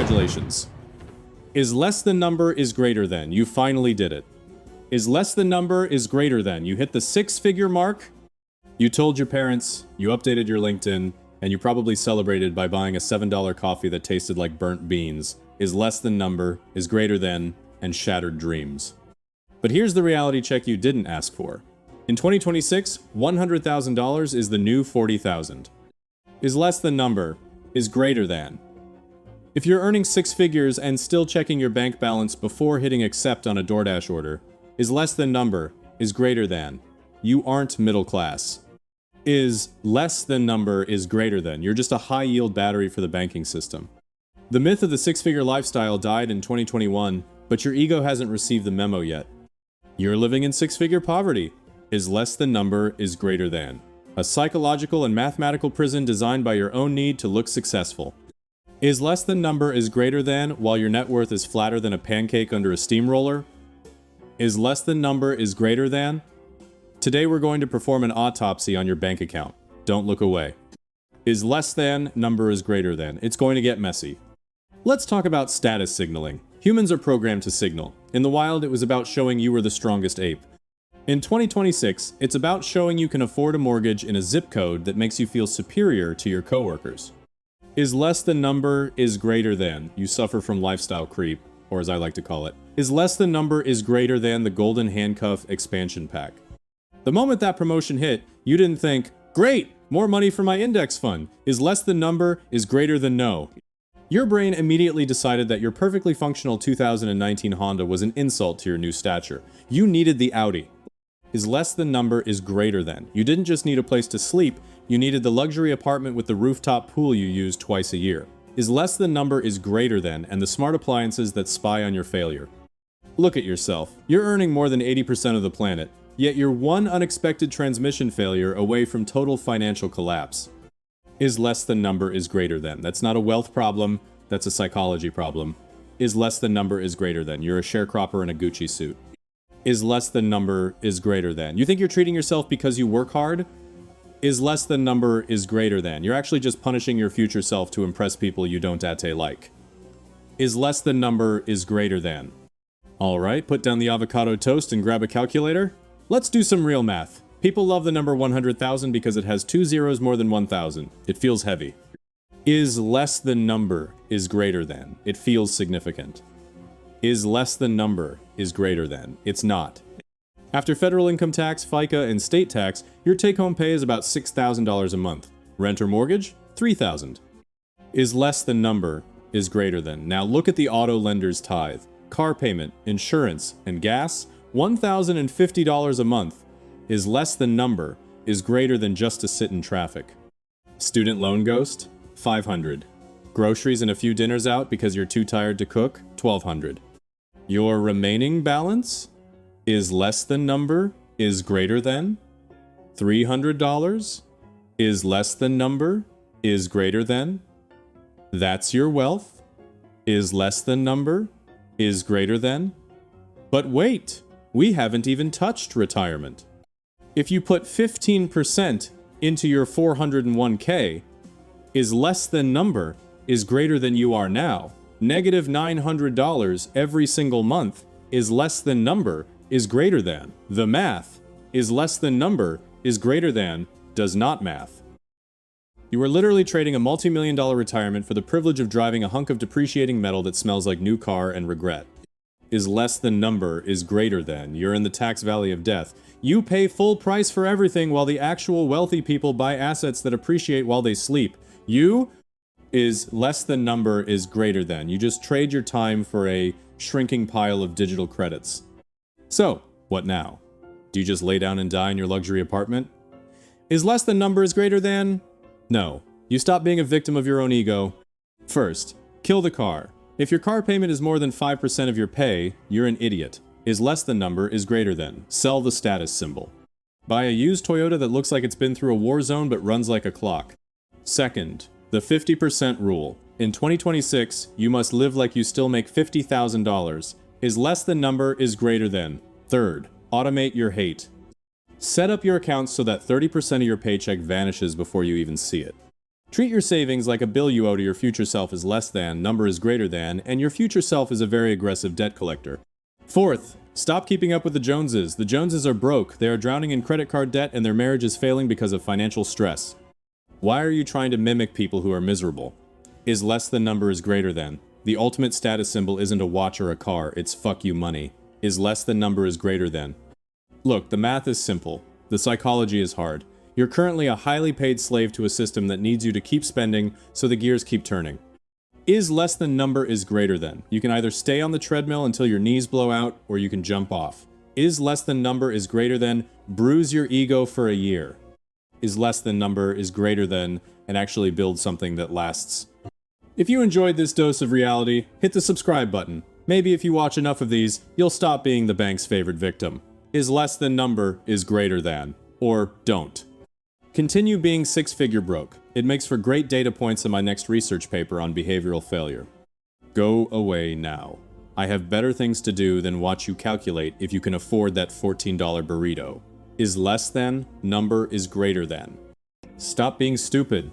Congratulations. Is less than number is greater than. You finally did it. Is less than number is greater than. You hit the 6-figure mark. You told your parents, you updated your LinkedIn, and you probably celebrated by buying a $7 coffee that tasted like burnt beans. Is less than number is greater than, and shattered dreams. But here's the reality check you didn't ask for. In 2026, $100,000 is the new $40,000. Is less than number is greater than. If you're earning 6 figures and still checking your bank balance before hitting accept on a DoorDash order, is less than number is greater than. You aren't middle class. Is less than number is greater than. You're just a high-yield battery for the banking system. The myth of the 6-figure lifestyle died in 2021, but your ego hasn't received the memo yet. You're living in 6-figure poverty. Is less than number is greater than. A psychological and mathematical prison designed by your own need to look successful. Is less than number is greater than while your net worth is flatter than a pancake under a steamroller? Is less than number is greater than? Today we're going to perform an autopsy on your bank account. Don't look away. Is less than number is greater than. It's going to get messy. Let's talk about status signaling. Humans are programmed to signal. In the wild, it was about showing you were the strongest ape. In 2026, it's about showing you can afford a mortgage in a zip code that makes you feel superior to your coworkers. Is less than number is greater than. You suffer from lifestyle creep, or as I like to call it. Is less than number is greater than the golden handcuff expansion pack. The moment that promotion hit, you didn't think, great, more money for my index fund. Is less than number is greater than no. Your brain immediately decided that your perfectly functional 2019 Honda was an insult to your new stature. You needed the Audi. Is less than number is greater than. You didn't just need a place to sleep, you needed the luxury apartment with the rooftop pool you use twice a year. Is less than number is greater than, and the smart appliances that spy on your failure. Look at yourself. You're earning more than 80% of the planet, yet you're one unexpected transmission failure away from total financial collapse. Is less than number is greater than. That's not a wealth problem, that's a psychology problem. Is less than number is greater than. You're a sharecropper in a Gucci suit. Is less than number is greater than. You think you're treating yourself because you work hard? Is less than number is greater than. You're actually just punishing your future self to impress people you don't like. Is less than number is greater than. Alright, put down the avocado toast and grab a calculator. Let's do some real math. People love the number 100,000 because it has 2 zeros more than 1,000. It feels heavy. Is less than number is greater than. It feels significant. Is less than number is greater than. It's not. After federal income tax, FICA, and state tax, your take-home pay is about $6,000 a month. Rent or mortgage? $3,000. Is less than number is greater than. Now look at the auto lender's tithe. Car payment, insurance, and gas? $1,050 a month. Is less than number is greater than just to sit in traffic. Student loan ghost? $500. Groceries and a few dinners out because you're too tired to cook? $1,200. Your remaining balance is less than number is greater than. $300 is less than number is greater than. That's your wealth. Is less than number is greater than. But wait, we haven't even touched retirement. If you put 15% into your 401k, is less than number is greater than you are now. Negative $900 every single month is less than number is greater than. The math is less than number is greater than does not math. You are literally trading a multi-million-dollar retirement for the privilege of driving a hunk of depreciating metal that smells like new car and regret. Is less than number is greater than. You're in the tax valley of death. You pay full price for everything while the actual wealthy people buy assets that appreciate while they sleep. You is less than number is greater than. You just trade your time for a shrinking pile of digital credits. So, what now? Do you just lay down and die in your luxury apartment? Is less than number is greater than? No. You stop being a victim of your own ego. First, kill the car. If your car payment is more than 5% of your pay, you're an idiot. Is less than number is greater than. Sell the status symbol. Buy a used Toyota that looks like it's been through a war zone but runs like a clock. Second, the 50% rule. In 2026, you must live like you still make $50,000. Is less than number is greater than. Third, automate your hate. Set up your accounts so that 30% of your paycheck vanishes before you even see it. Treat your savings like a bill you owe to your future self is less than, number is greater than, and your future self is a very aggressive debt collector. Fourth, stop keeping up with the Joneses. The Joneses are broke, they are drowning in credit card debt, and their marriage is failing because of financial stress. Why are you trying to mimic people who are miserable? Is less than number is greater than. The ultimate status symbol isn't a watch or a car, it's fuck you money. Is less than number is greater than. Look, the math is simple. The psychology is hard. You're currently a highly paid slave to a system that needs you to keep spending so the gears keep turning. Is less than number is greater than. You can either stay on the treadmill until your knees blow out, or you can jump off. Is less than number is greater than bruise your ego for a year. Is less than number is greater than and actually build something that lasts. If you enjoyed this dose of reality, hit the subscribe button. Maybe if you watch enough of these, you'll stop being the bank's favorite victim. Is less than number is greater than. Or don't. Continue being six-figure broke. It makes for great data points in my next research paper on behavioral failure. Go away now. I have better things to do than watch you calculate if you can afford that $14 burrito. Is less than, number is greater than. Stop being stupid.